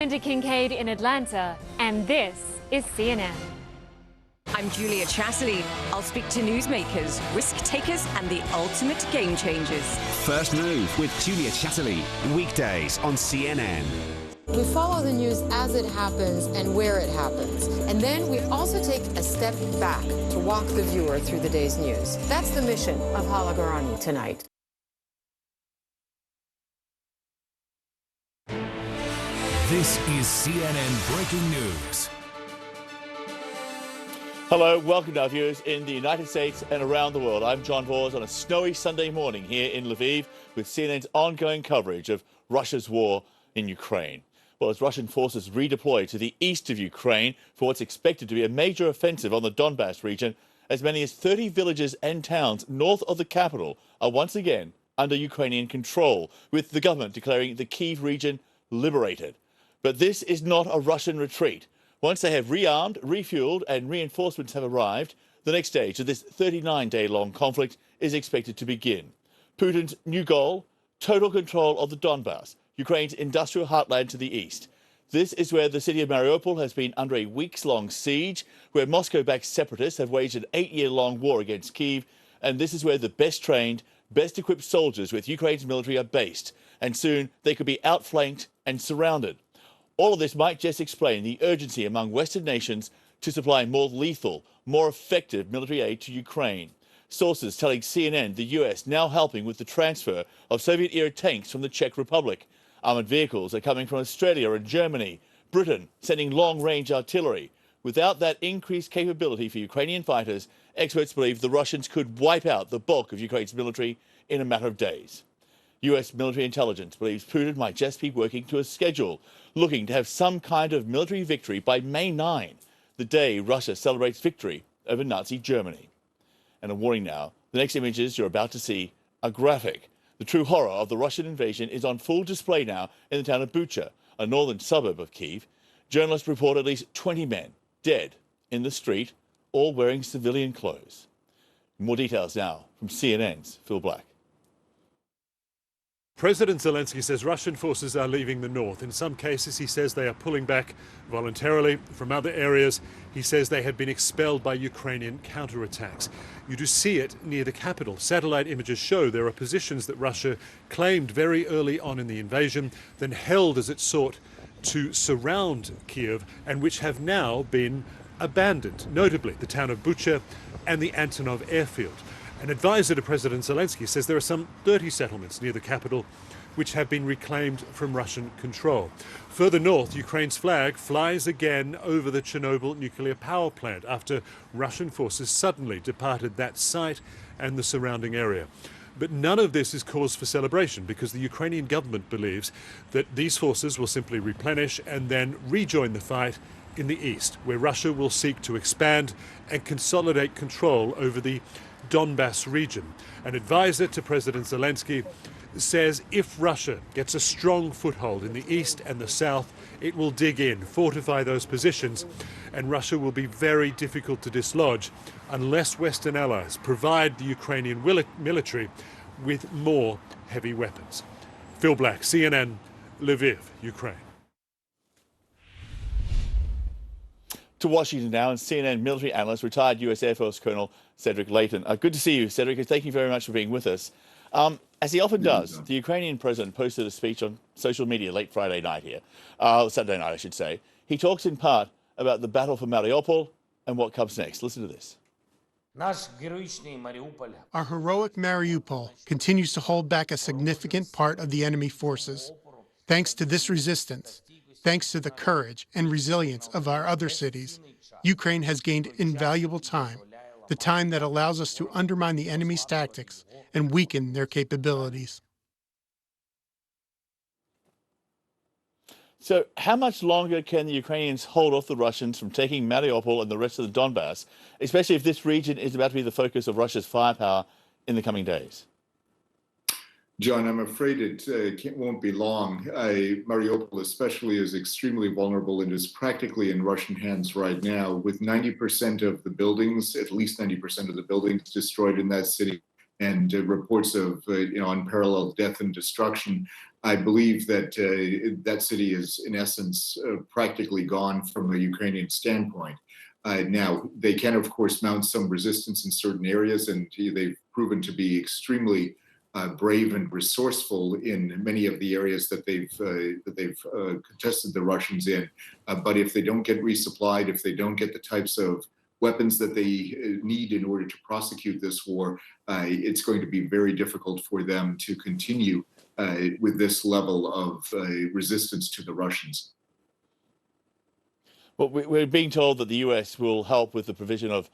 Amanda Kincaid in Atlanta, and this is CNN. I'm Julia Chatterley. I'll speak to newsmakers, risk takers, and the ultimate game changers. First Move with Julia Chatterley, weekdays on CNN. We follow the news as it happens and where it happens. And then we also take a step back to walk the viewer through the day's news. That's the mission of Hala Garani tonight. This is CNN Breaking News. Hello, welcome to our viewers in the United States and around the world. I'm John Vors on a snowy Sunday morning here in Lviv with CNN's ongoing coverage of Russia's war in Ukraine. Well, as Russian forces redeploy to the east of Ukraine for what's expected to be a major offensive on the Donbass region, as many as 30 villages and towns north of the capital are once again under Ukrainian control, with the government declaring the Kyiv region liberated. But this is not a Russian retreat. Once they have rearmed, refueled and reinforcements have arrived, the next stage of this 39-day-long conflict is expected to begin. Putin's new goal, total control of the Donbass, Ukraine's industrial heartland to the east. This is where the city of Mariupol has been under a weeks-long siege, where Moscow-backed separatists have waged an 8-year-long war against Kyiv, and this is where the best-trained, best-equipped soldiers with Ukraine's military are based, and soon they could be outflanked and surrounded. All of this might just explain the urgency among Western nations to supply more lethal, more effective military aid to Ukraine. Sources telling CNN the US now helping with the transfer of Soviet-era tanks from the Czech Republic. Armoured vehicles are coming from Australia and Germany. Britain sending long-range artillery. Without that increased capability for Ukrainian fighters, experts believe the Russians could wipe out the bulk of Ukraine's military in a matter of days. US military intelligence believes Putin might just be working to a schedule, looking to have some kind of military victory by May 9, the day Russia celebrates victory over Nazi Germany. And a warning now, the next images you're about to see are graphic. The true horror of the Russian invasion is on full display now in the town of Bucha, a northern suburb of Kyiv. Journalists report at least 20 men dead in the street, all wearing civilian clothes. More details now from CNN's Phil Black. President Zelensky says Russian forces are leaving the north. In some cases, he says they are pulling back voluntarily. From other areas, he says they have been expelled by Ukrainian counterattacks. You do see it near the capital. Satellite images show there are positions that Russia claimed very early on in the invasion, then held as it sought to surround Kiev, and which have now been abandoned, notably the town of Bucha and the Antonov airfield. An advisor to President Zelensky says there are some 30 settlements near the capital which have been reclaimed from Russian control. Further north, Ukraine's flag flies again over the Chernobyl nuclear power plant after Russian forces suddenly departed that site and the surrounding area. But none of this is cause for celebration because the Ukrainian government believes that these forces will simply replenish and then rejoin the fight in the east, where Russia will seek to expand and consolidate control over the Donbass region. An advisor to President Zelensky says if Russia gets a strong foothold in the east and the south, it will dig in, fortify those positions, and Russia will be very difficult to dislodge unless Western allies provide the Ukrainian military with more heavy weapons. Phil Black, CNN, Lviv, Ukraine. To Washington now, and CNN military analyst, retired US Air Force Colonel Cedric Leighton. Good to see you, Cedric, and thank you very much for being with us. As he often does, the Ukrainian president posted a speech on social media late Friday night here, Saturday night, I should say. He talks in part about the battle for Mariupol and what comes next. Listen to this. Our heroic Mariupol continues to hold back a significant part of the enemy forces. Thanks to this resistance, thanks to the courage and resilience of our other cities, Ukraine has gained invaluable time, the time that allows us to undermine the enemy's tactics and weaken their capabilities. So how much longer can the Ukrainians hold off the Russians from taking Mariupol and the rest of the Donbass, especially if this region is about to be the focus of Russia's firepower in the coming days? John, I'm afraid it won't be long. Mariupol especially is extremely vulnerable and is practically in Russian hands right now, with 90% of the buildings, at least 90% of the buildings destroyed in that city, and reports of unparalleled death and destruction. I believe that that city is, in essence, practically gone from a Ukrainian standpoint. Now, they can, of course, mount some resistance in certain areas, and they've proven to be extremely brave and resourceful in many of the areas that they've contested the Russians in. But if they don't get resupplied, if they don't get the types of weapons that they need in order to prosecute this war, it's going to be very difficult for them to continue with this level of resistance to the Russians. Well, we're being told that the US will help with the provision of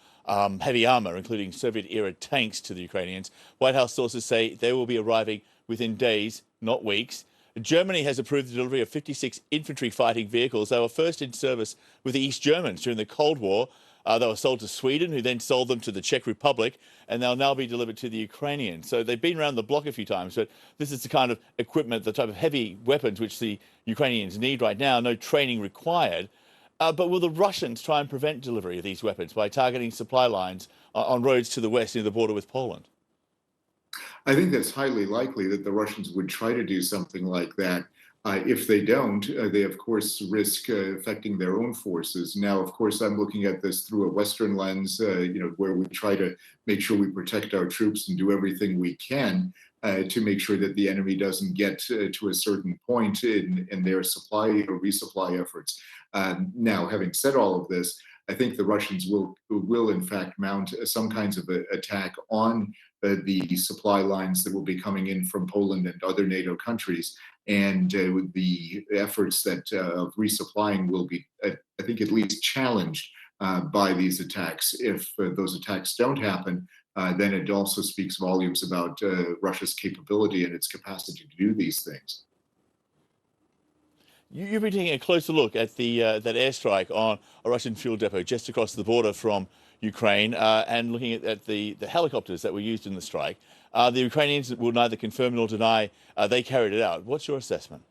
heavy armor, including Soviet-era tanks, to the Ukrainians. White House sources say they will be arriving within days, not weeks. Germany has approved the delivery of 56 infantry fighting vehicles. They were first in service with the East Germans during the Cold War. They were sold to Sweden, who then sold them to the Czech Republic, and they'll now be delivered to the Ukrainians. So they've been around the block a few times, but this is the kind of equipment, the type of heavy weapons which the Ukrainians need right now, no training required. But will the Russians try and prevent delivery of these weapons by targeting supply lines on roads to the west near the border with Poland? I think that's highly likely that the Russians would try to do something like that. If they don't, they of course risk affecting their own forces. Now, of course, I'm looking at this through a Western lens, where we try to make sure we protect our troops and do everything we can to make sure that the enemy doesn't get to a certain point in their supply or resupply efforts. Now, having said all of this, I think the Russians will in fact mount some kinds of attack on the supply lines that will be coming in from Poland and other NATO countries. And the efforts that of resupplying will be, I think, at least challenged by these attacks. If those attacks don't happen, then it also speaks volumes about Russia's capability and its capacity to do these things. You've been taking a closer look at the that airstrike on a Russian fuel depot just across the border from Ukraine, and looking at the helicopters that were used in the strike. The Ukrainians will neither confirm nor deny they carried it out. What's your assessment?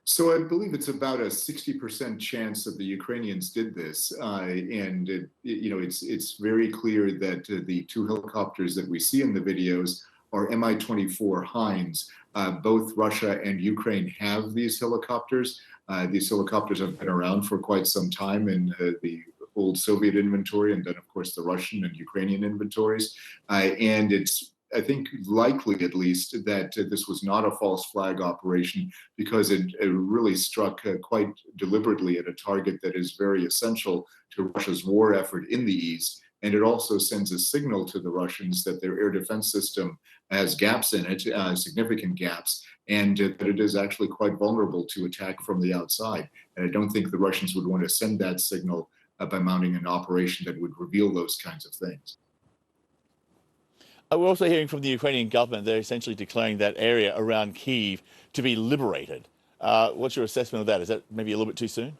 So I believe it's about a 60% chance that the Ukrainians did this, and it's very clear that the two helicopters that we see in the videos are Mi-24 Hinds. Both Russia and Ukraine have these helicopters. These helicopters have been around for quite some time in the old Soviet inventory, and then of course the Russian and Ukrainian inventories. And it's, I think, likely at least that this was not a false flag operation, because it really struck quite deliberately at a target that is very essential to Russia's war effort in the East. And it also sends a signal to the Russians that their air defense system has gaps in it, significant gaps, and that it is actually quite vulnerable to attack from the outside. And I don't think the Russians would want to send that signal by mounting an operation that would reveal those kinds of things. We're also hearing from the Ukrainian government they're essentially declaring that area around Kyiv to be liberated. What's your assessment of that? Is that maybe a little bit too soon?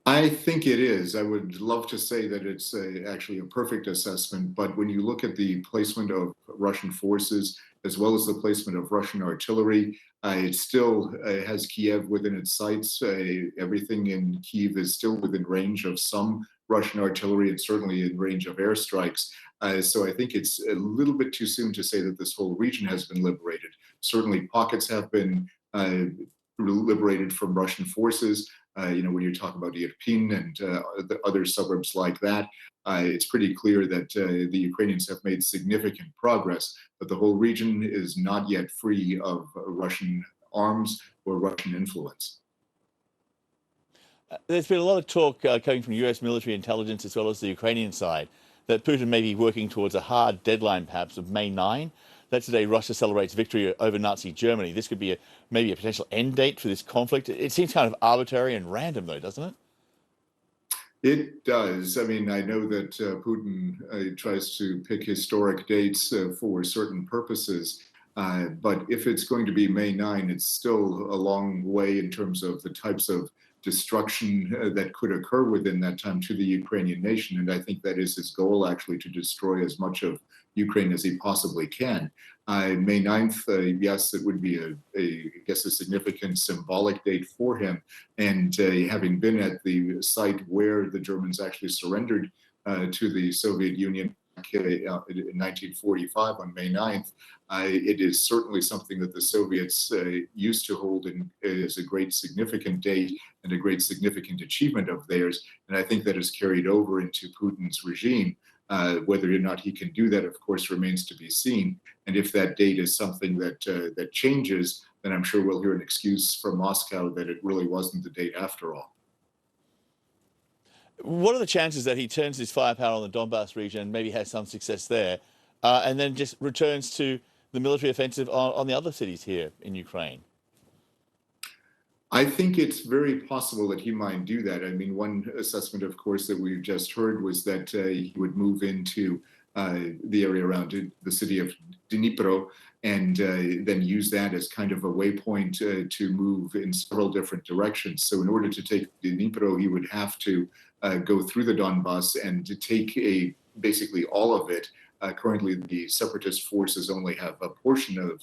I think it is. I would love to say that it's actually a perfect assessment, but when you look at the placement of Russian forces, as well as the placement of Russian artillery, it still has Kiev within its sights. Everything in Kyiv is still within range of some Russian artillery, and certainly in range of airstrikes. So I think it's a little bit too soon to say that this whole region has been liberated. Certainly pockets have been liberated from Russian forces. When you talk about Irpin and the other suburbs like that, it's pretty clear that the Ukrainians have made significant progress, but the whole region is not yet free of Russian arms or Russian influence. There's been a lot of talk coming from US military intelligence as well as the Ukrainian side that Putin may be working towards a hard deadline, perhaps, of May 9. That's the day Russia celebrates victory over Nazi Germany. This could be maybe a potential end date for this conflict. It seems kind of arbitrary and random, though, doesn't it? It does. I mean, I know that Putin tries to pick historic dates for certain purposes, but if it's going to be May 9, it's still a long way in terms of the types of destruction that could occur within that time to the Ukrainian nation. And I think that is his goal, actually, to destroy as much of Ukraine as he possibly can. May 9th, yes, it would be I guess a significant symbolic date for him. And having been at the site where the Germans actually surrendered to the Soviet Union, in 1945 on May 9th, it is certainly something that the Soviets used to hold as a great significant date and a great significant achievement of theirs. And I think that is carried over into Putin's regime. Whether or not he can do that, of course, remains to be seen. And if that date is something that changes, then I'm sure we'll hear an excuse from Moscow that it really wasn't the date after all. What are the chances that he turns his firepower on the Donbass region and maybe has some success there, and then just returns to the military offensive on the other cities here in Ukraine? I think it's very possible that he might do that. I mean, one assessment, of course, that we've just heard was that he would move into the area around the city of Dnipro and then use that as kind of a waypoint to move in several different directions. So in order to take Dnipro, he would have to go through the Donbass and to take basically all of it. Currently, the separatist forces only have a portion of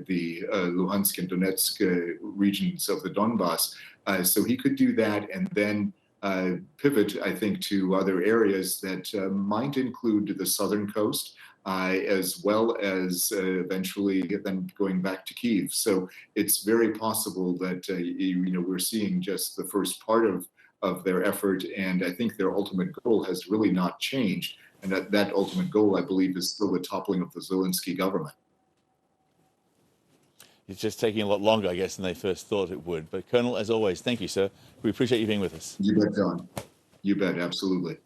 the Luhansk and Donetsk regions of the Donbass. So he could do that and then pivot, I think, to other areas that might include the southern coast, as well as eventually then going back to Kyiv. So it's very possible that we're seeing just the first part of their effort, and I think their ultimate goal has really not changed. And that ultimate goal, I believe, is still the toppling of the Zelensky government. It's just taking a lot longer, I guess, than they first thought it would. But Colonel, as always, thank you, sir. We appreciate you being with us. You bet, John. You bet, absolutely.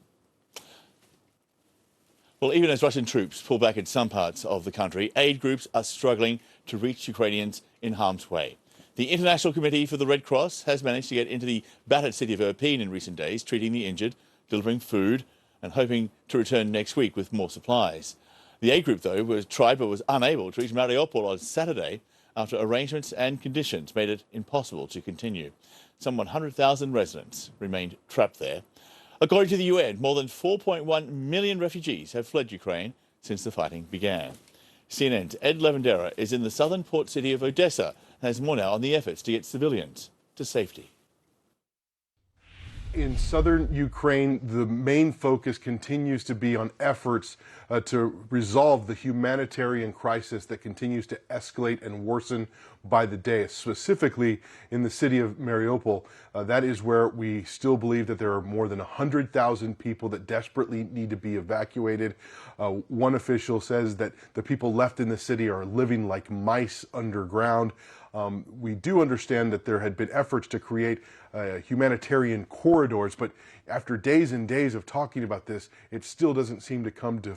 Well, even as Russian troops pull back in some parts of the country, aid groups are struggling to reach Ukrainians in harm's way. The International Committee for the Red Cross has managed to get into the battered city of Irpin in recent days, treating the injured, delivering food, and hoping to return next week with more supplies. The aid group, though, was tried but was unable to reach Mariupol on Saturday after arrangements and conditions made it impossible to continue. Some 100,000 residents remained trapped there. According to the UN, more than 4.1 million refugees have fled Ukraine since the fighting began. CNN's Ed Lavandera is in the southern port city of Odessa and has more now on the efforts to get civilians to safety. In southern Ukraine, the main focus continues to be on efforts to resolve the humanitarian crisis that continues to escalate and worsen by the day, specifically in the city of Mariupol. That is where we still believe that there are more than 100,000 people that desperately need to be evacuated. One official says that the people left in the city are living like mice underground. We do understand that there had been efforts to create humanitarian corridors, but after days and days of talking about this, it still doesn't seem to come to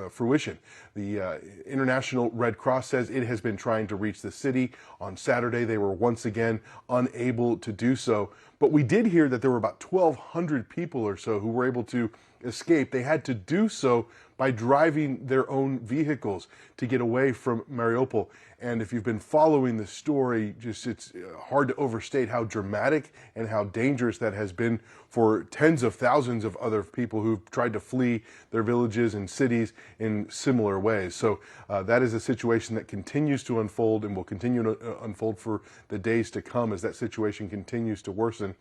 fruition. The International Red Cross says it has been trying to reach the city. On Saturday, they were once again unable to do so. But we did hear that there were about 1,200 people or so who were able to escape. They had to do so by driving their own vehicles to get away from Mariupol. And if you've been following the story, it's hard to overstate how dramatic and how dangerous that has been for tens of thousands of other people who've tried to flee their villages and cities in similar ways. So that is a situation that continues to unfold and will continue to unfold for the days to come as that situation continues to worsen.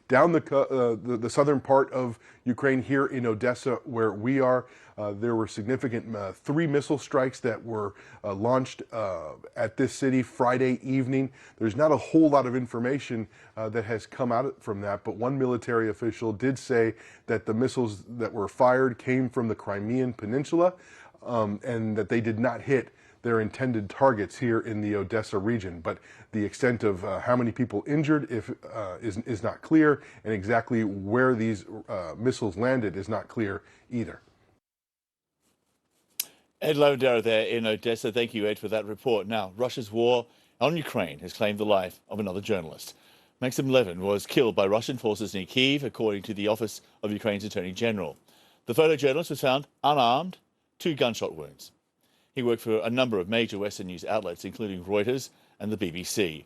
Down the southern part of Ukraine, here in Odessa, where we are, there were significant 3 missile strikes that were launched at this city Friday evening. There's not a whole lot of information that has come out from that, but one military official did say that the missiles that were fired came from the Crimean Peninsula and that they did not hit their intended targets here in the Odessa region. But the extent of how many people injured is not clear, and exactly where these missiles landed is not clear either. Ed Lavandera there in Odessa. Thank you, Ed, for that report. Now, Russia's war on Ukraine has claimed the life of another journalist. Maxim Levin was killed by Russian forces near Kyiv, according to the Office of Ukraine's Attorney General. The photojournalist was found unarmed, 2 gunshot wounds. He worked for a number of major Western news outlets, including Reuters and the BBC.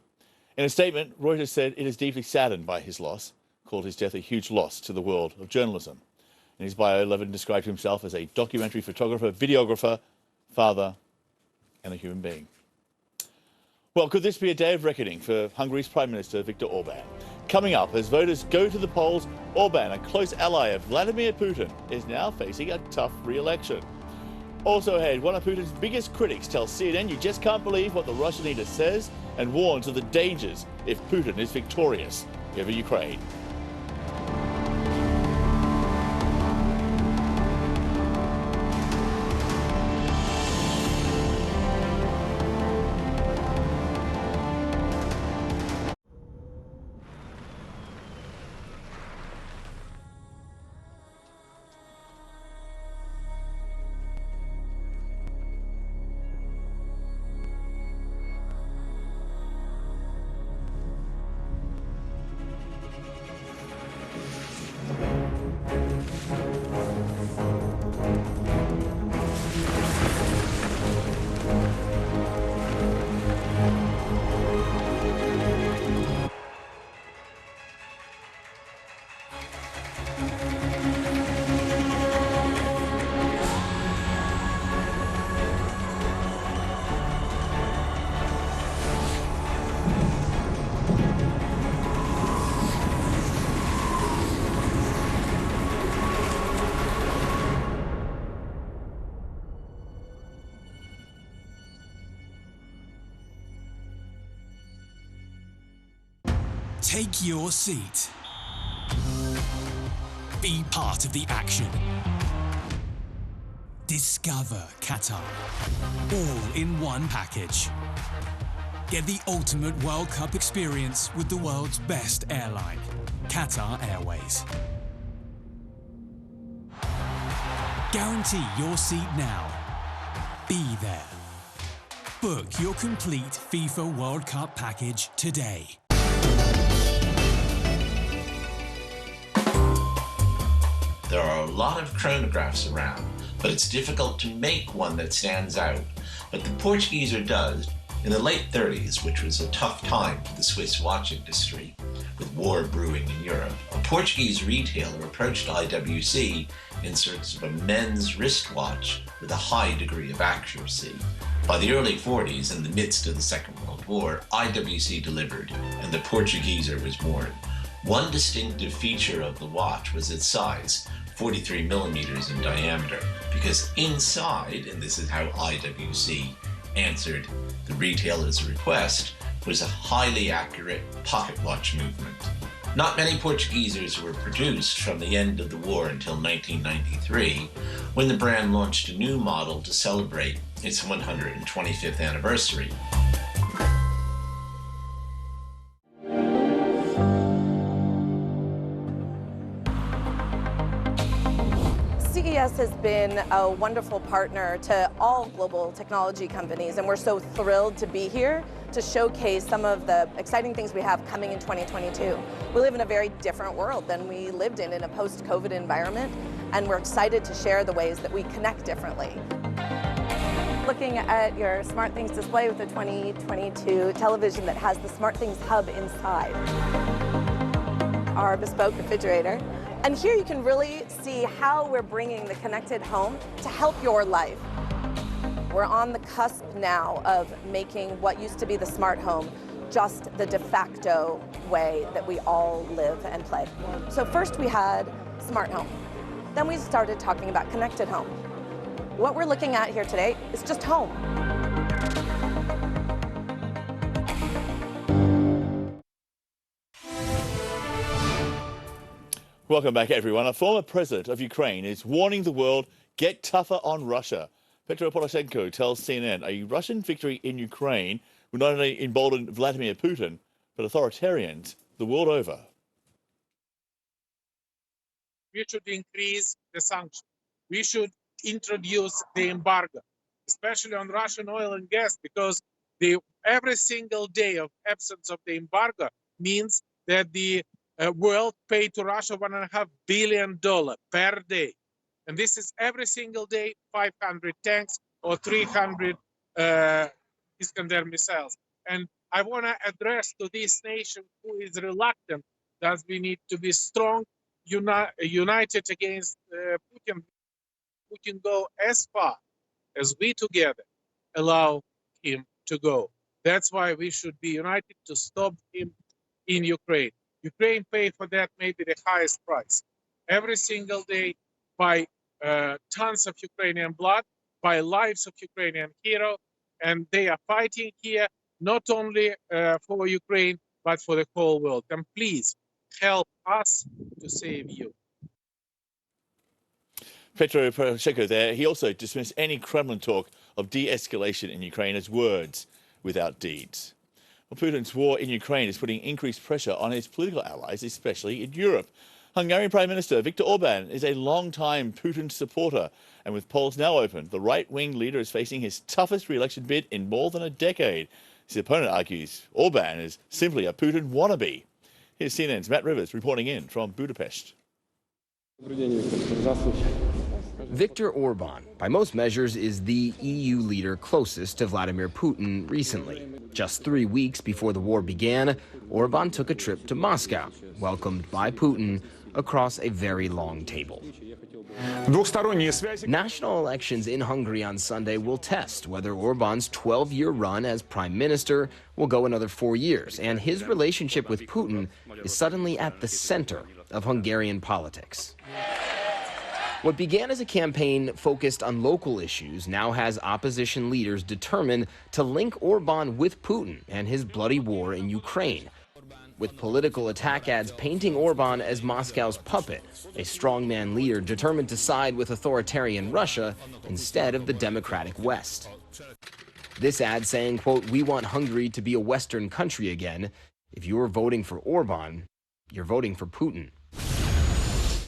In a statement, Reuters said it is deeply saddened by his loss, called his death a huge loss to the world of journalism. In his bio, Levin described himself as a documentary photographer, videographer, father, and a human being. Well, could this be a day of reckoning for Hungary's Prime Minister Viktor Orban? Coming up, as voters go to the polls, Orban, a close ally of Vladimir Putin, is now facing a tough re-election. Also ahead, one of Putin's biggest critics tells CNN you just can't believe what the Russian leader says and warns of the dangers if Putin is victorious over Ukraine. Take your seat. Be part of the action. Discover Qatar. All in one package. Get the ultimate World Cup experience with the world's best airline, Qatar Airways. Guarantee your seat now. Be there. Book your complete FIFA World Cup package today. There are a lot of chronographs around, but it's difficult to make one that stands out. But the Portugueser does. In the late 30s, which was a tough time for the Swiss watch industry, with war brewing in Europe, a Portuguese retailer approached IWC in search of a men's wristwatch with a high degree of accuracy. By the early 40s, in the midst of the Second World War, IWC delivered, and the Portugueser was born. One distinctive feature of the watch was its size, 43 millimeters in diameter, because inside, and this is how IWC answered the retailer's request, was a highly accurate pocket watch movement. Not many Portuguesers were produced from the end of the war until 1993, when the brand launched a new model to celebrate its 125th anniversary. CES has been a wonderful partner to all global technology companies, and we're so thrilled to be here to showcase some of the exciting things we have coming in 2022. We live in a very different world than we lived in a post-COVID environment, and we're excited to share the ways that we connect differently. Looking at your SmartThings display with the 2022 television that has the SmartThings hub inside, our bespoke refrigerator. And here you can really see how we're bringing the connected home to help your life. We're on the cusp now of making what used to be the smart home just the de facto way that we all live and play. So first we had smart home. Then we started talking about connected home. What we're looking at here today is just home. Welcome back, everyone. A former president of Ukraine is warning the world, get tougher on Russia. Petro Poroshenko tells CNN a Russian victory in Ukraine will not only embolden Vladimir Putin, but authoritarians the world over. We should increase the sanctions. We should introduce the embargo, especially on Russian oil and gas, because every single day of absence of the embargo means that the world paid to Russia $1.5 billion per day. And this is every single day, 500 tanks or 300 Iskander missiles. And I want to address to this nation who is reluctant that we need to be strong, united against Putin. We can go as far as we together allow him to go. That's why we should be united to stop him in Ukraine. Ukraine paid for that maybe the highest price. Every single day, by tons of Ukrainian blood, by lives of Ukrainian heroes, and they are fighting here not only for Ukraine, but for the whole world. And please help us to save you. Petro Poroshenko there. He also dismissed any Kremlin talk of de-escalation in Ukraine as words without deeds. Well, Putin's war in Ukraine is putting increased pressure on his political allies, especially in Europe. Hungarian Prime Minister Viktor Orban is a long-time Putin supporter, and with polls now open, the right-wing leader is facing his toughest re-election bid in more than a decade. His opponent argues Orban is simply a Putin wannabe. Here's CNN's Matt Rivers reporting in from Budapest. Viktor Orban, by most measures, is the EU leader closest to Vladimir Putin recently. Just 3 weeks before the war began, Orban took a trip to Moscow, welcomed by Putin across a very long table. National elections in Hungary on Sunday will test whether Orban's 12-year run as prime minister will go another 4 years, and his relationship with Putin is suddenly at the center of Hungarian politics. What began as a campaign focused on local issues now has opposition leaders determined to link Orban with Putin and his bloody war in Ukraine, with political attack ads painting Orban as Moscow's puppet, a strongman leader determined to side with authoritarian Russia instead of the democratic West. This ad saying, quote, "We want Hungary to be a Western country again. If you're voting for Orban, you're voting for Putin."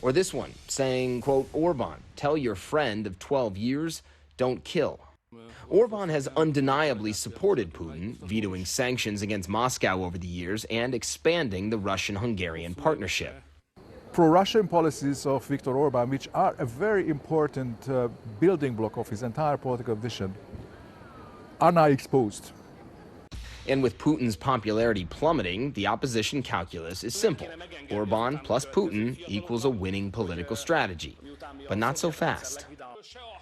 Or this one saying, quote, "Orban, tell your friend of 12 years, don't kill." Orban has undeniably supported Putin, vetoing sanctions against Moscow over the years and expanding the Russian-Hungarian partnership. Pro-Russian policies of Viktor Orban, which are a very important building block of his entire political vision, are now exposed. And with Putin's popularity plummeting, the opposition calculus is simple. Orban plus Putin equals a winning political strategy. But not so fast.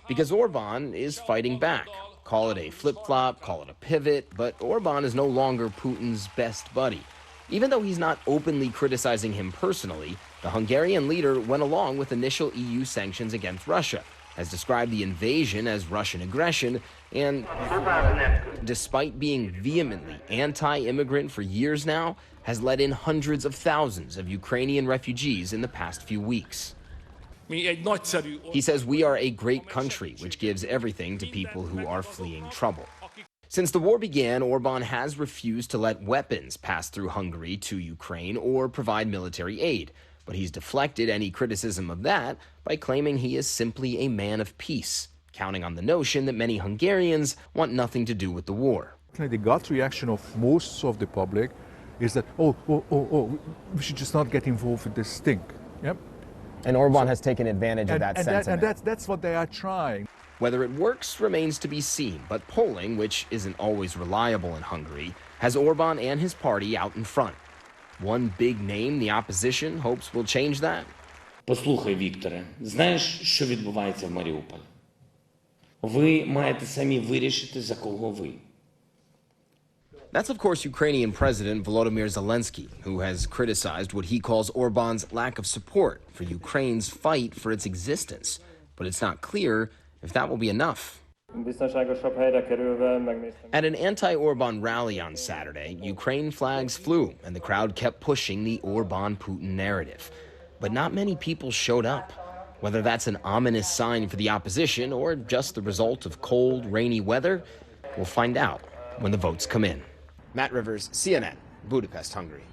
Because Orban is fighting back. Call it a flip-flop, call it a pivot, but Orban is no longer Putin's best buddy. Even though he's not openly criticizing him personally, the Hungarian leader went along with initial EU sanctions against Russia, has described the invasion as Russian aggression, and despite being vehemently anti-immigrant for years now, has let in hundreds of thousands of Ukrainian refugees in the past few weeks. He says we are a great country, which gives everything to people who are fleeing trouble. Since the war began, Orban has refused to let weapons pass through Hungary to Ukraine or provide military aid, but he's deflected any criticism of that by claiming he is simply a man of peace, counting on the notion that many Hungarians want nothing to do with the war. The gut reaction of most of the public is that, we should just not get involved with this thing. Yep. And Orban has taken advantage of that sentiment. And that's what they are trying. Whether it works remains to be seen, but polling, which isn't always reliable in Hungary, has Orban and his party out in front. One big name the opposition hopes will change that. Послухай, Вікторе, знаєш, що відбувається в Маріуполі? Ви маєте самі вирішити, за кого ви. That's, of course, Ukrainian President Volodymyr Zelensky, who has criticized what he calls Orban's lack of support for Ukraine's fight for its existence. But it's not clear if that will be enough. At an anti-Orban rally on Saturday, Ukraine flags flew, and the crowd kept pushing the Orban-Putin narrative. But not many people showed up. Whether that's an ominous sign for the opposition or just the result of cold, rainy weather, we'll find out when the votes come in. Matt Rivers, CNN, Budapest, Hungary.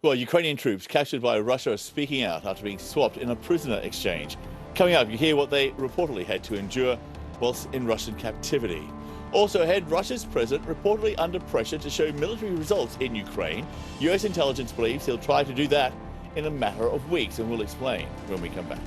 Well, Ukrainian troops captured by Russia are speaking out after being swapped in a prisoner exchange. Coming up, you hear what they reportedly had to endure whilst in Russian captivity. Also ahead, Russia's president reportedly under pressure to show military results in Ukraine. US intelligence believes he'll try to do that in a matter of weeks, and we'll explain when we come back.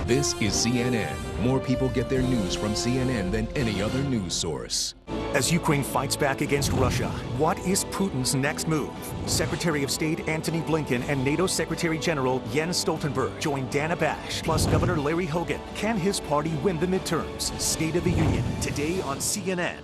This is CNN. More people get their news from CNN than any other news source. As Ukraine fights back against Russia, what is Putin's next move? Secretary of State Antony Blinken and NATO Secretary General Jens Stoltenberg join Dana Bash, plus Governor Larry Hogan. Can his party win the midterms? State of the Union, today on CNN.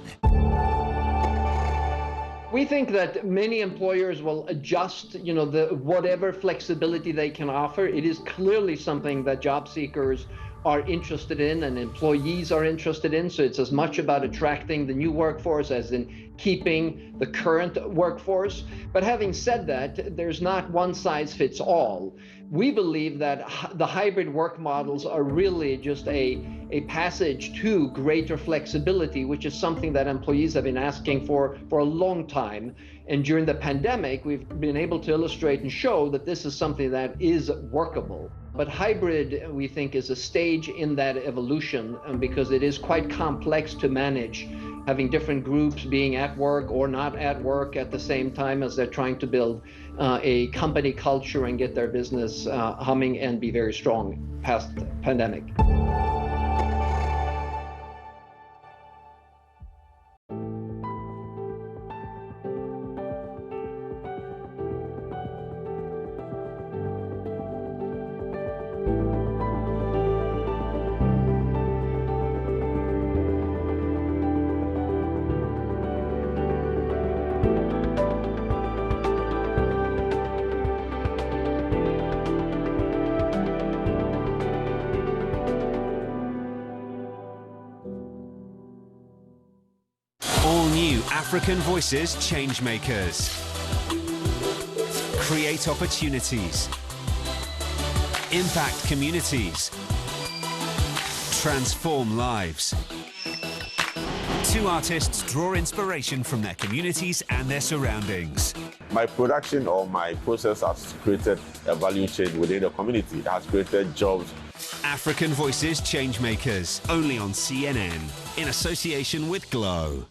We think that many employers will adjust, whatever flexibility they can offer. It is clearly something that job seekers are interested in and employees are interested in. So it's as much about attracting the new workforce as in keeping the current workforce. But having said that, there's not one size fits all. We believe that the hybrid work models are really just a passage to greater flexibility, which is something that employees have been asking for a long time. And during the pandemic, we've been able to illustrate and show that this is something that is workable. But hybrid, we think, is a stage in that evolution because it is quite complex to manage, having different groups being at work or not at work at the same time as they're trying to build a company culture and get their business humming and be very strong past the pandemic. African Voices Changemakers. Create opportunities. Impact communities. Transform lives. Two artists draw inspiration from their communities and their surroundings. My production or my process has created a value chain within the community. It has created jobs. African Voices Changemakers, only on CNN, in association with Glow.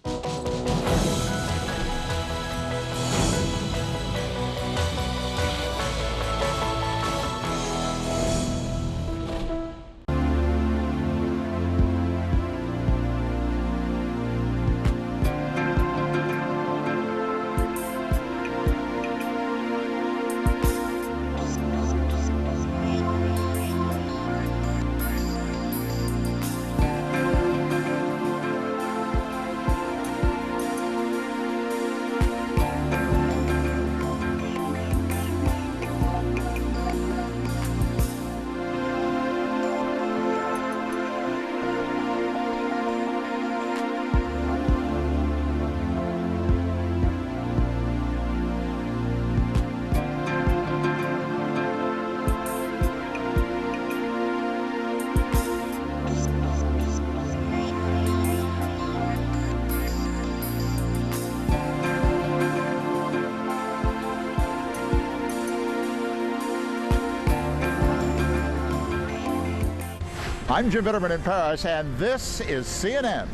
I'm Jim Bitterman in Paris, and this is CNN.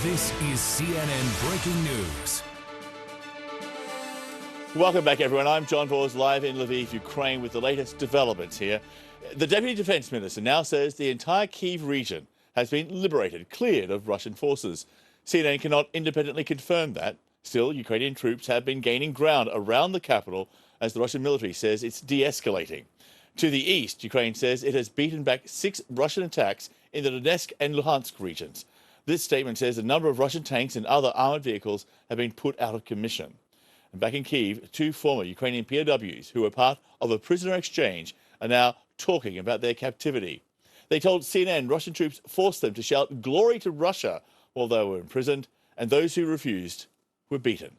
This is CNN Breaking News. Welcome back, everyone. I'm John Vos, live in Lviv, Ukraine, with the latest developments here. The Deputy Defense Minister now says the entire Kyiv region has been liberated, cleared of Russian forces. CNN cannot independently confirm that. Still, Ukrainian troops have been gaining ground around the capital as the Russian military says it's de-escalating. To the east, Ukraine says it has beaten back 6 Russian attacks in the Donetsk and Luhansk regions. This statement says a number of Russian tanks and other armoured vehicles have been put out of commission. And back in Kyiv, 2 former Ukrainian POWs who were part of a prisoner exchange are now talking about their captivity. They told CNN Russian troops forced them to shout "Glory to Russia" while they were imprisoned, and those who refused were beaten.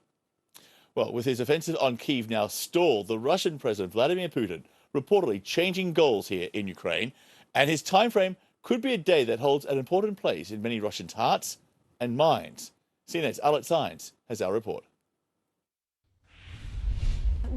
Well, with his offensive on Kyiv now stalled, the Russian President Vladimir Putin reportedly changing goals here in Ukraine, and his timeframe could be a day that holds an important place in many Russians' hearts and minds. CNN's Alex Saenz has our report.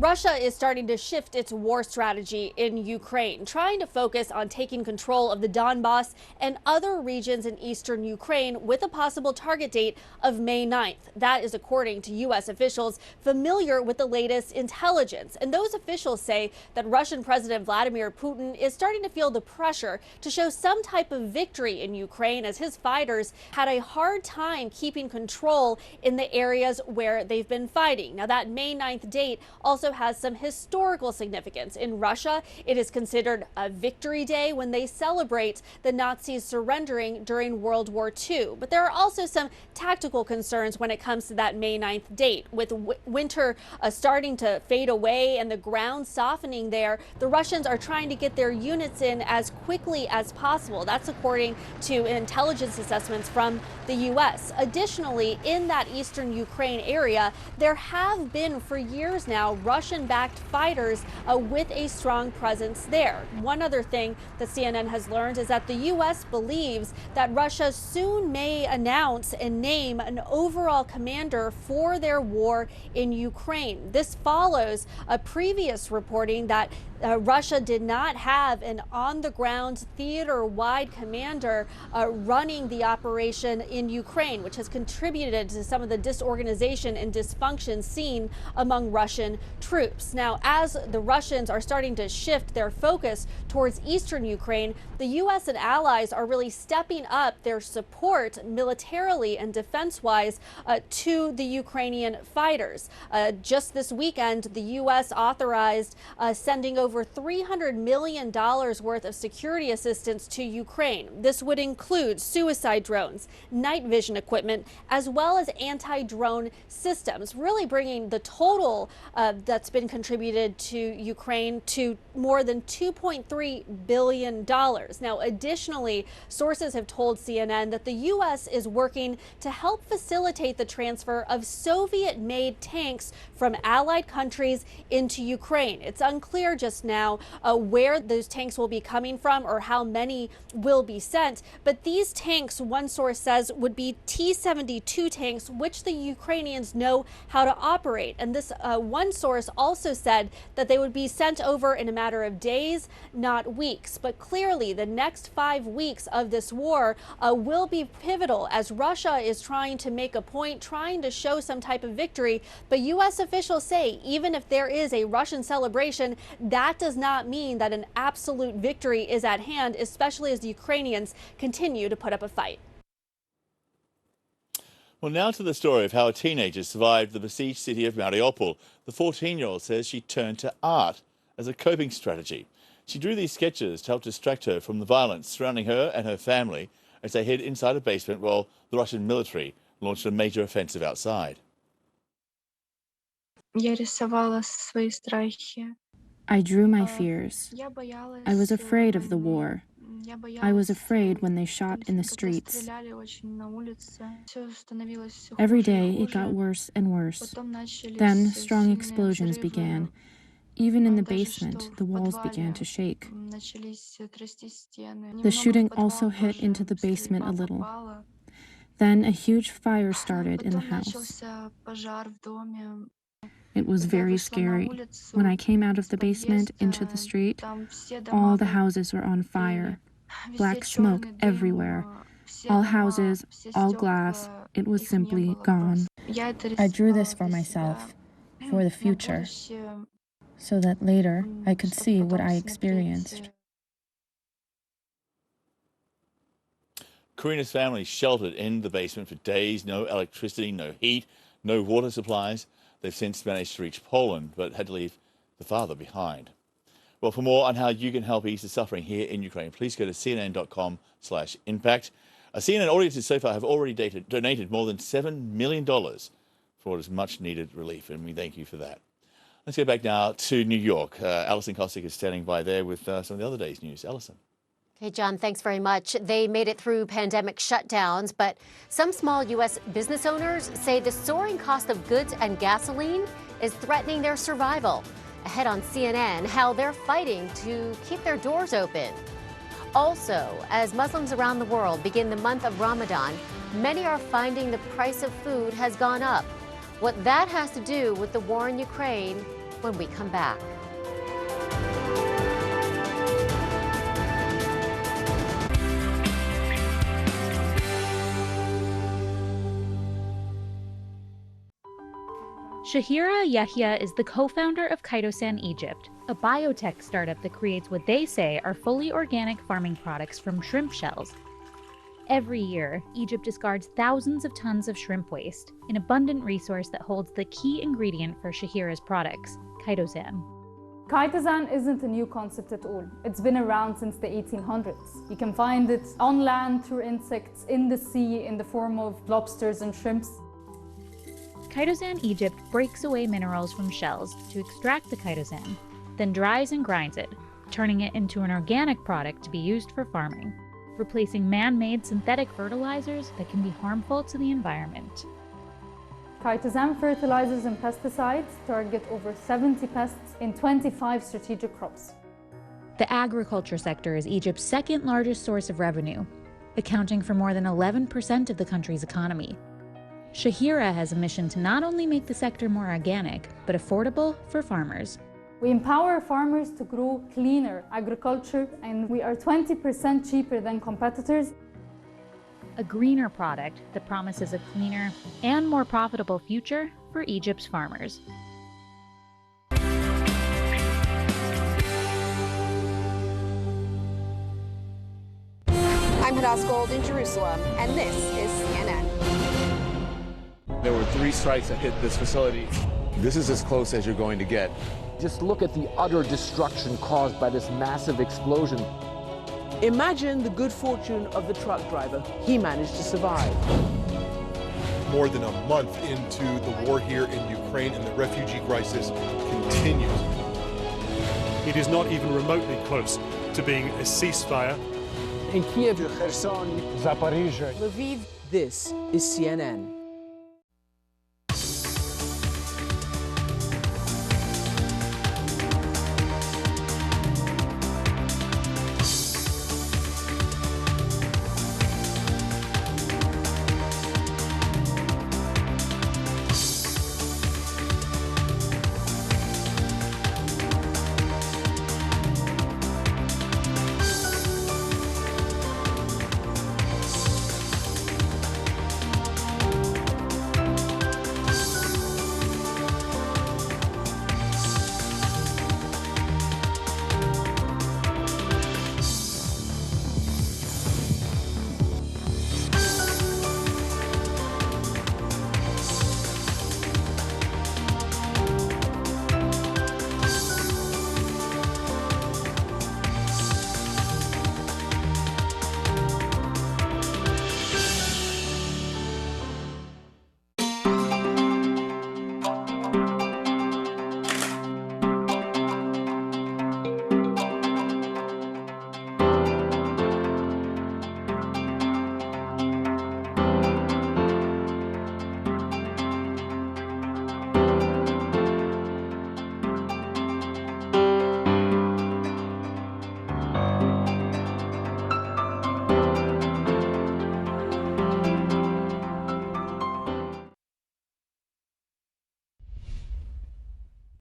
Russia is starting to shift its war strategy in Ukraine, trying to focus on taking control of the Donbass and other regions in eastern Ukraine with a possible target date of May 9th. That is according to U.S. officials familiar with the latest intelligence. And those officials say that Russian President Vladimir Putin is starting to feel the pressure to show some type of victory in Ukraine as his fighters had a hard time keeping control in the areas where they've been fighting. Now, that May 9th date also has some historical significance. In Russia, it is considered a victory day when they celebrate the Nazis surrendering during World War II. But there are also some tactical concerns when it comes to that May 9th date. With winter starting to fade away and the ground softening there, the Russians are trying to get their units in as quickly as possible. That's according to intelligence assessments from the U.S. Additionally, in that eastern Ukraine area, there have been for years now Russian-backed fighters with a strong presence there. One other thing that CNN has learned is that the U.S. believes that Russia soon may announce and name an overall commander for their war in Ukraine. This follows a previous reporting that Russia did not have an on-the-ground theater-wide commander running the operation in Ukraine, which has contributed to some of the disorganization and dysfunction seen among Russian troops. Now, as the Russians are starting to shift their focus towards eastern Ukraine, the U.S. and allies are really stepping up their support militarily and defense-wise to the Ukrainian fighters. Just this weekend, the U.S. authorized sending over $300 million worth of security assistance to Ukraine. This would include suicide drones, night vision equipment, as well as anti-drone systems, really bringing the total that's been contributed to Ukraine to more than $2.3 billion. Now, additionally, sources have told CNN that the U.S. is working to help facilitate the transfer of Soviet-made tanks from allied countries into Ukraine. It's unclear just now where those tanks will be coming from or how many will be sent. But these tanks, one source says, would be T-72 tanks, which the Ukrainians know how to operate. And this one source also said that they would be sent over in a matter of days, not weeks. But clearly, the next 5 weeks of this war will be pivotal as Russia is trying to make a point, trying to show some type of victory. But U.S. officials say even if there is a Russian celebration, that does not mean that an absolute victory is at hand, especially as the Ukrainians continue to put up a fight. Well, now to the story of how a teenager survived the besieged city of Mariupol. The 14-year-old says she turned to art as a coping strategy. She drew these sketches to help distract her from the violence surrounding her and her family as they hid inside a basement while the Russian military launched a major offensive outside. I drew my fears. I was afraid of the war. I was afraid when they shot in the streets. Every day it got worse and worse. Then strong explosions began. Even in the basement, the walls began to shake. The shooting also hit into the basement a little. Then a huge fire started in the house. It was very scary. When I came out of the basement into the street, all the houses were on fire. Black smoke everywhere. All houses, all glass. It was simply gone. I drew this for myself, for the future, so that later I could see what I experienced. Karina's family sheltered in the basement for days. No electricity, no heat, no water supplies. They've since managed to reach Poland, but had to leave the father behind. Well, for more on how you can help ease the suffering here in Ukraine, please go to cnn.com/impact. CNN audiences so far have already donated more than $7 million for what is much-needed relief, and we thank you for that. Let's go back now to New York. Alison Kosik is standing by there with some of the other day's news. Alison. Okay, John, thanks very much. They made it through pandemic shutdowns, but some small U.S. business owners say the soaring cost of goods and gasoline is threatening their survival. Ahead on CNN, how they're fighting to keep their doors open. Also, as Muslims around the world begin the month of Ramadan, many are finding the price of food has gone up. What that has to do with the war in Ukraine when we come back. Shahira Yahya is the co-founder of Chitosan Egypt, a biotech startup that creates what they say are fully organic farming products from shrimp shells. Every year, Egypt discards thousands of tons of shrimp waste, an abundant resource that holds the key ingredient for Shahira's products, chitosan. Chitosan isn't a new concept at all. It's been around since the 1800s. You can find it on land through insects, in the sea in the form of lobsters and shrimps. Chitosan Egypt breaks away minerals from shells to extract the chitosan, then dries and grinds it, turning it into an organic product to be used for farming, replacing man-made synthetic fertilizers that can be harmful to the environment. Chitosan fertilizers and pesticides target over 70 pests in 25 strategic crops. The agriculture sector is Egypt's second largest source of revenue, accounting for more than 11% of the country's economy. Shahira has a mission to not only make the sector more organic, but affordable for farmers. We empower farmers to grow cleaner agriculture, and we are 20% cheaper than competitors. A greener product that promises a cleaner and more profitable future for Egypt's farmers. I'm Hadas Gold in Jerusalem, and this is CNN. There were 3 strikes that hit this facility. This is as close as you're going to get. Just look at the utter destruction caused by this massive explosion. Imagine the good fortune of the truck driver. He managed to survive. More than a month into the war here in Ukraine, and the refugee crisis continues. It is not even remotely close to being a ceasefire. In Kiev, Kherson, Zaporizhzhia, Lviv, this is CNN.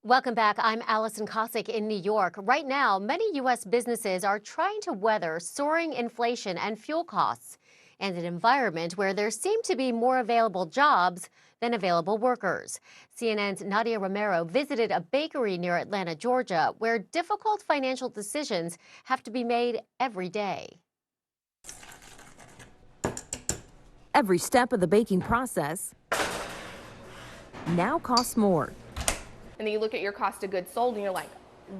Welcome back. I'm Allison Cossack in New York. Right now, many U.S. businesses are trying to weather soaring inflation and fuel costs and an environment where there seem to be more available jobs than available workers. CNN's Nadia Romero visited a bakery near Atlanta, Georgia, where difficult financial decisions have to be made every day. Every step of the baking process now costs more. And then you look at your cost of goods sold and you're like,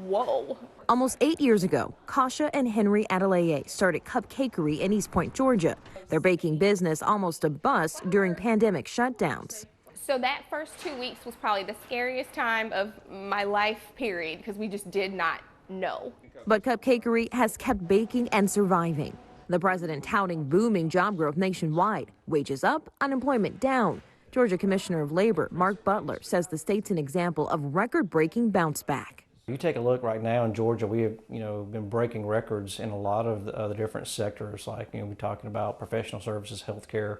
whoa. Almost 8 years ago, Kasha and Henry Adeleye started Cupcakery in East Point, Georgia. Their baking business almost a bust during pandemic shutdowns. So that first 2 weeks was probably the scariest time of my life, period, because we just did not know. But Cupcakery has kept baking and surviving. The president touting booming job growth nationwide. Wages up, unemployment down. Georgia Commissioner of Labor Mark Butler says the state's an example of record-breaking bounce back. You take a look right now in Georgia, we have been breaking records in a lot of the different sectors, like we're talking about professional services, healthcare,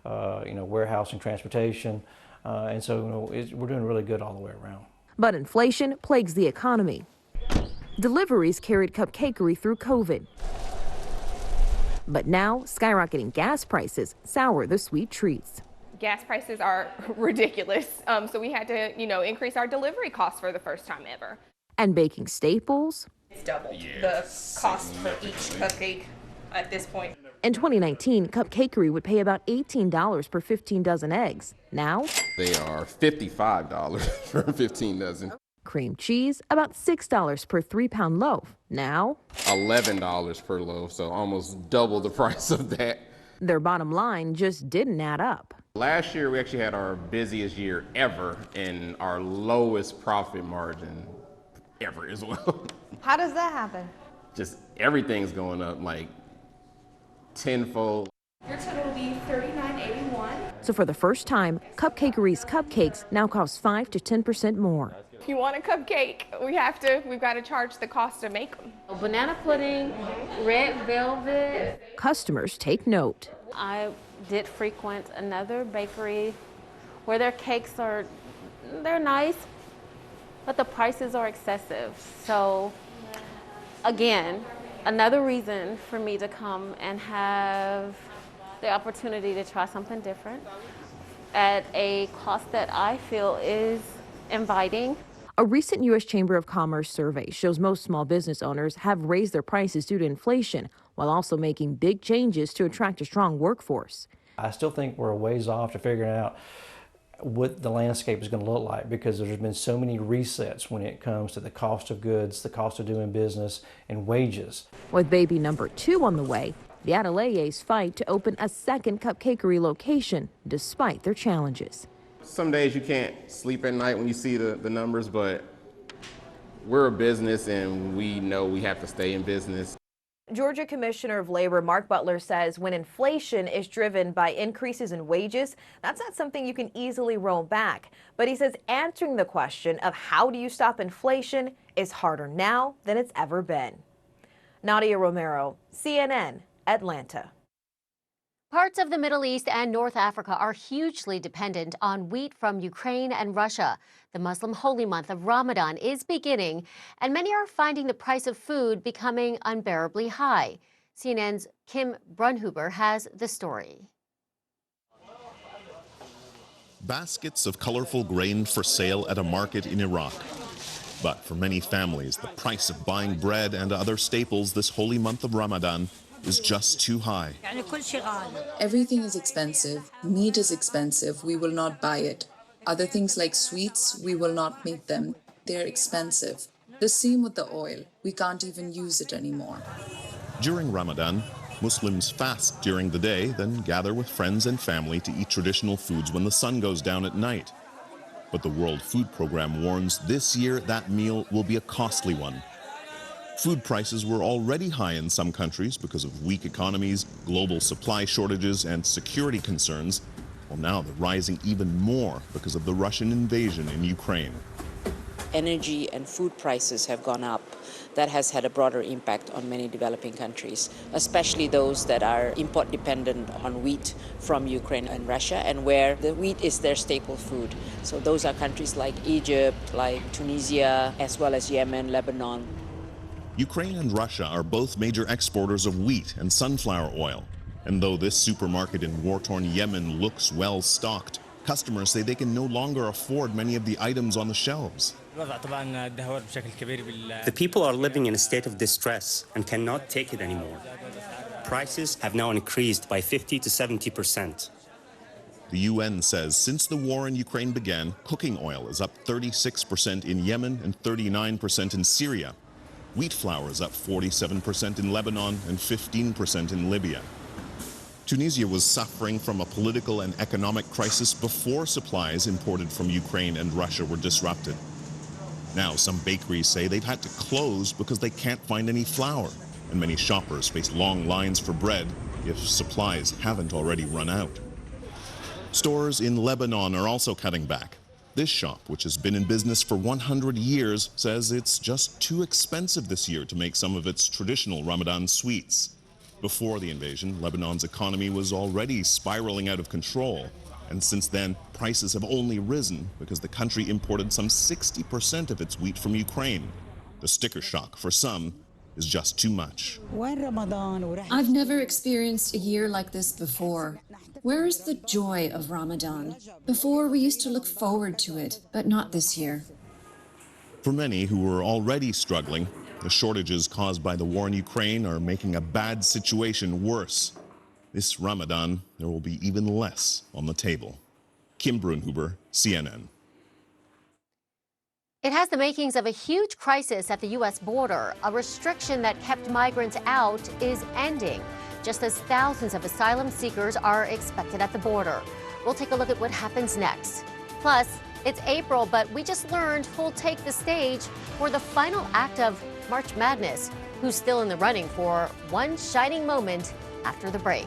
warehousing, transportation, and so we're doing really good all the way around. But inflation plagues the economy. Deliveries carried Cupcakery through COVID. But now, skyrocketing gas prices sour the sweet treats. Gas prices are ridiculous, so we had to, increase our delivery costs for the first time ever. And baking staples. It's doubled the cost for each cupcake at this point. In 2019, Cupcakery would pay about $18 per 15 dozen eggs. Now, they are $55 for 15 dozen. Cream cheese, about $6 per 3-pound loaf. Now, $11 per loaf, so almost double the price of that. Their bottom line just didn't add up. Last year, we actually had our busiest year ever and our lowest profit margin ever as well. How does that happen? Just everything's going up like tenfold. Your total will be $39.81. So for the first time, Cupcakery's cupcakes now cost 5 to 10% more. If you want a cupcake, we've got to charge the cost to make them. Banana pudding, red velvet. Customers take note. I did frequent another bakery where their cakes they're nice, but the prices are excessive. So again, another reason for me to come and have the opportunity to try something different at a cost that I feel is inviting. A recent U.S. Chamber of Commerce survey shows most small business owners have raised their prices due to inflation, while also making big changes to attract a strong workforce. I still think we're a ways off to figuring out what the landscape is going to look like, because there's been so many resets when it comes to the cost of goods, the cost of doing business, and wages. With baby number 2 on the way, the Adelayes fight to open a second Cupcakery location, despite their challenges. Some days you can't sleep at night when you see the numbers, but we're a business and we know we have to stay in business. Georgia Commissioner of Labor Mark Butler says when inflation is driven by increases in wages, that's not something you can easily roll back. But he says answering the question of how do you stop inflation is harder now than it's ever been. Nadia Romero, CNN, Atlanta. Parts of the Middle East and North Africa are hugely dependent on wheat from Ukraine and Russia. The Muslim holy month of Ramadan is beginning, and many are finding the price of food becoming unbearably high. CNN's Kim Brunhuber has the story. Baskets of colorful grain for sale at a market in Iraq. But for many families, the price of buying bread and other staples this holy month of Ramadan is just too high. Everything is expensive. Meat is expensive. We will not buy it. Other things like sweets, we will not make them. They're expensive. The same with the oil. We can't even use it anymore. During Ramadan, Muslims fast during the day, then gather with friends and family to eat traditional foods when the sun goes down at night. But the World Food Program warns this year that meal will be a costly one. Food prices were already high in some countries because of weak economies, global supply shortages, and security concerns. Well, now they're rising even more because of the Russian invasion in Ukraine. Energy and food prices have gone up. That has had a broader impact on many developing countries, especially those that are import dependent on wheat from Ukraine and Russia, and where the wheat is their staple food. So those are countries like Egypt, like Tunisia, as well as Yemen, Lebanon. Ukraine and Russia are both major exporters of wheat and sunflower oil. And though this supermarket in war-torn Yemen looks well stocked, customers say they can no longer afford many of the items on the shelves. The people are living in a state of distress and cannot take it anymore. Prices have now increased by 50 to 70%. The UN says since the war in Ukraine began, cooking oil is up 36% in Yemen and 39% in Syria. Wheat flour is up 47% in Lebanon and 15% in Libya. Tunisia was suffering from a political and economic crisis before supplies imported from Ukraine and Russia were disrupted. Now, some bakeries say they've had to close because they can't find any flour, and many shoppers face long lines for bread if supplies haven't already run out. Stores in Lebanon are also cutting back. This shop, which has been in business for 100 years, says it's just too expensive this year to make some of its traditional Ramadan sweets. Before the invasion, Lebanon's economy was already spiraling out of control. And since then, prices have only risen because the country imported some 60% of its wheat from Ukraine. The sticker shock, for some, is just too much. I've never experienced a year like this before. Where is the joy of Ramadan? Before, we used to look forward to it, but not this year. For many who were already struggling, the shortages caused by the war in Ukraine are making a bad situation worse. This Ramadan, there will be even less on the table. Kim Brunhuber, CNN. It has the makings of a huge crisis at the U.S. border. A restriction that kept migrants out is ending, just as thousands of asylum seekers are expected at the border. We'll take a look at what happens next. Plus, it's April, but we just learned who'll take the stage for the final act of March Madness, who's still in the running for one shining moment after the break.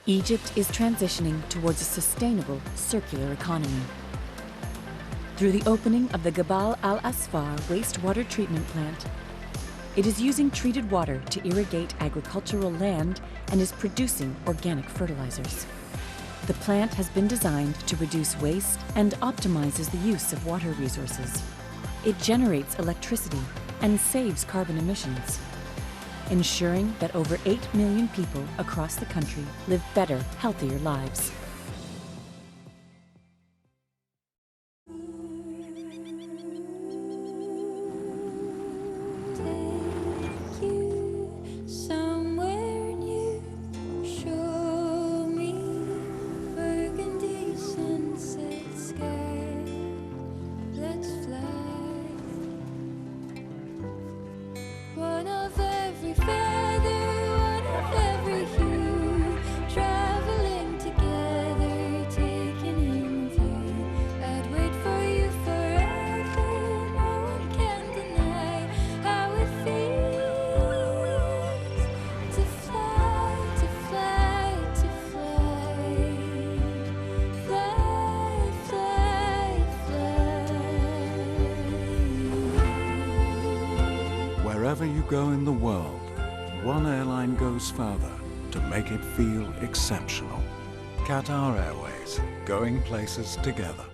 Egypt is transitioning towards a sustainable, circular economy. Through the opening of the Gabal Al Asfar wastewater treatment plant, it is using treated water to irrigate agricultural land and is producing organic fertilizers. The plant has been designed to reduce waste and optimizes the use of water resources. It generates electricity and saves carbon emissions, ensuring that over 8 million people across the country live better, healthier lives. Wherever you go in the world, one airline goes further to make it feel exceptional. Qatar Airways, going places together.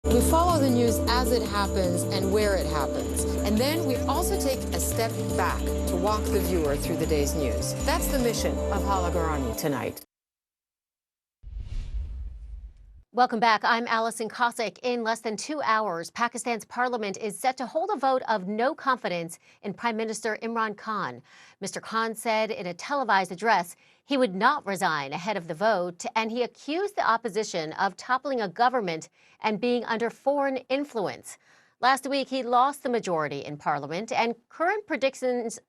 We follow the news as it happens and where it happens. And then we also take a step back to walk the viewer through the day's news. That's the mission of Hala Garani tonight. Welcome back. I'm Allison Cossack. In less than 2 hours, Pakistan's parliament is set to hold a vote of no confidence in Prime Minister Imran Khan. Mr. Khan said in a televised address he would not resign ahead of the vote, and he accused the opposition of toppling a government and being under foreign influence. Last week, he lost the majority in parliament, and current predictions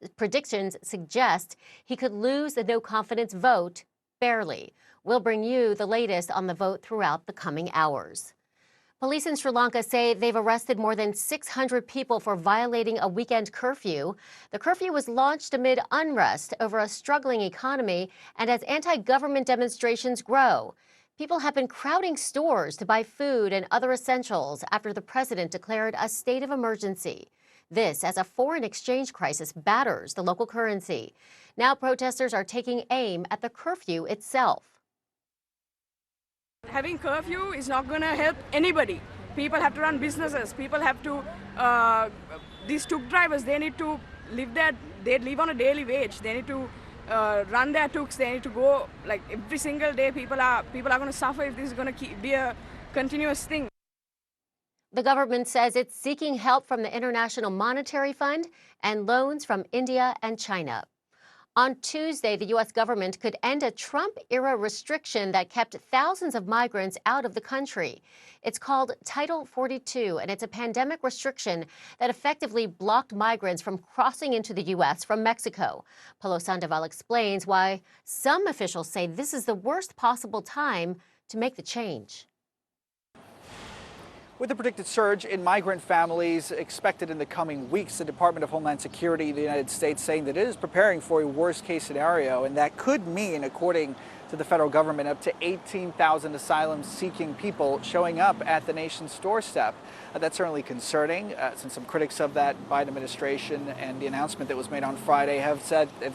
suggest he could lose the no confidence vote barely. We'll bring you the latest on the vote throughout the coming hours. Police in Sri Lanka say they've arrested more than 600 people for violating a weekend curfew. The curfew was launched amid unrest over a struggling economy and as anti-government demonstrations grow. People have been crowding stores to buy food and other essentials after the president declared a state of emergency. This as a foreign exchange crisis batters the local currency. Now protesters are taking aim at the curfew itself. Having curfew is not going to help anybody. People have to run businesses. People have to, these tuk drivers, they need to live they live on a daily wage. They need to run their tuks. They need to go, like every single day people are going to suffer if this is going to be a continuous thing. The government says it's seeking help from the International Monetary Fund and loans from India and China. On Tuesday, the U.S. government could end a Trump-era restriction that kept thousands of migrants out of the country. It's called Title 42, and it's a pandemic restriction that effectively blocked migrants from crossing into the U.S. from Mexico. Polo Sandoval explains why some officials say this is the worst possible time to make the change. With the predicted surge in migrant families expected in the coming weeks, the Department of Homeland Security in the United States saying that it is preparing for a worst-case scenario, and that could mean, according to the federal government, up to 18,000 asylum-seeking people showing up at the nation's doorstep. That's certainly concerning, since some critics of that Biden administration and the announcement that was made on Friday have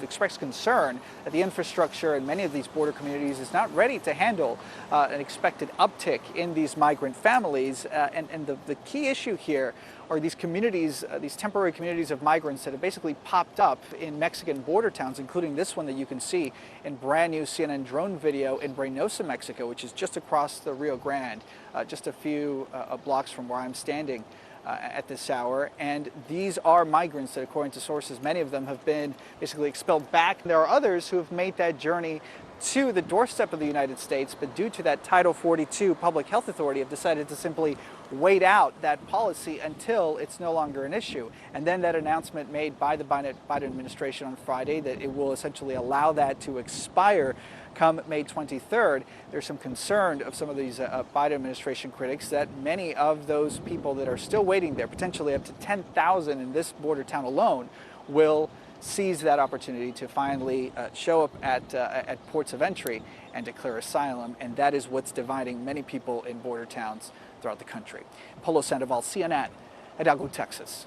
expressed concern that the infrastructure in many of these border communities is not ready to handle an expected uptick in these migrant families. And the key issue here are these communities, these temporary communities of migrants that have basically popped up in Mexican border towns, including this one that you can see in brand new CNN drone video in Reynosa, Mexico, which is just across the Rio Grande, just a few blocks from where I'm standing at this hour. And these are migrants that, according to sources, many of them have been basically expelled back. There are others who have made that journey to the doorstep of the United States, but due to that Title 42 Public Health Authority have decided to simply wait out that policy until it's no longer an issue. And then that announcement made by the Biden administration on Friday that it will essentially allow that to expire come May 23rd. There's some concern of some of these Biden administration critics that many of those people that are still waiting there, potentially up to 10,000 in this border town alone, will seize that opportunity to finally show up at ports of entry and declare asylum, and that is what's dividing many people in border towns throughout the country. Polo Sandoval, CNN, Hidalgo, Texas.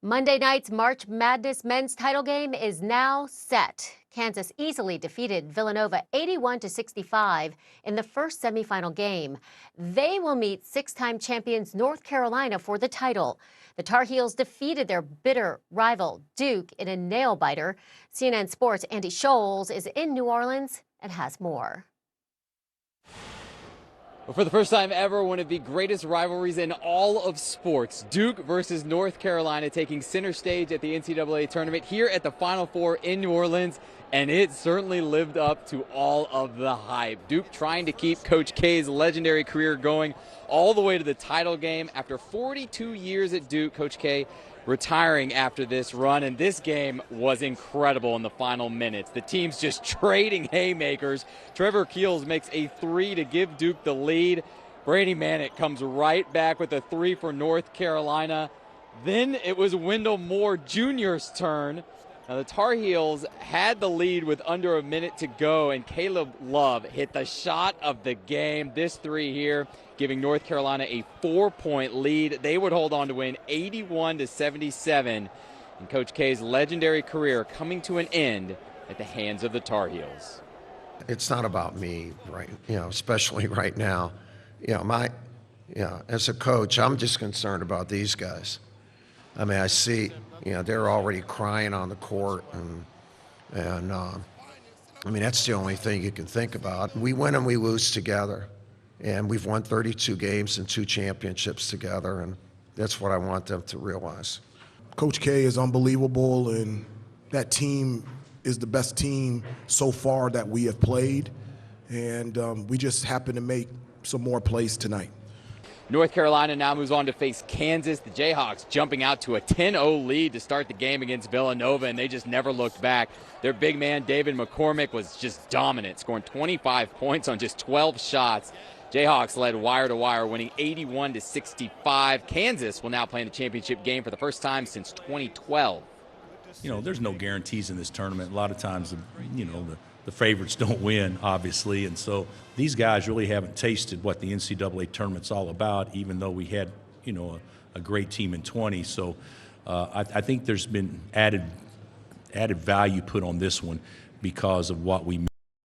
Monday night's March Madness men's title game is now set. Kansas easily defeated Villanova 81-65 in the first semifinal game. They will meet six-time champions North Carolina for the title. The Tar Heels defeated their bitter rival Duke in a nail-biter. CNN Sports' Andy Scholes is in New Orleans and has more. Well, for the first time ever, one of the greatest rivalries in all of sports, Duke versus North Carolina, taking center stage at the NCAA tournament here at the Final Four in New Orleans, and it certainly lived up to all of the hype. Duke trying to keep Coach K's legendary career going all the way to the title game. After 42 years at Duke, Coach K retiring after this run, and this game was incredible in the final minutes. The teams just trading haymakers. Trevor Keels makes a three to give Duke the lead. Brady Manek comes right back with a three for North Carolina. Then it was Wendell Moore Jr.'s turn. Now the Tar Heels had the lead with under a minute to go, and Caleb Love hit the shot of the game. This three here giving North Carolina a 4-point lead. They would hold on to win 81-77. And Coach K's legendary career coming to an end at the hands of the Tar Heels. It's not about me, right? Especially right now. As a coach, I'm just concerned about these guys. I mean, I see, they're already crying on the court, and I mean, that's the only thing you can think about. We win and we lose together. And we've won 32 games and 2 championships together, and that's what I want them to realize. Coach K is unbelievable, and that team is the best team so far that we have played, and we just happen to make some more plays tonight. North Carolina now moves on to face Kansas. The Jayhawks jumping out to a 10-0 lead to start the game against Villanova, and they just never looked back. Their big man, David McCormick, was just dominant, scoring 25 points on just 12 shots. Jayhawks led wire to wire, winning 81-65. Kansas will now play in the championship game for the first time since 2012. You know, there's no guarantees in this tournament. A lot of times, the favorites don't win, obviously, and so these guys really haven't tasted what the NCAA tournament's all about, even though we had, a great team in 20. So I think there's been added value put on this one because of what we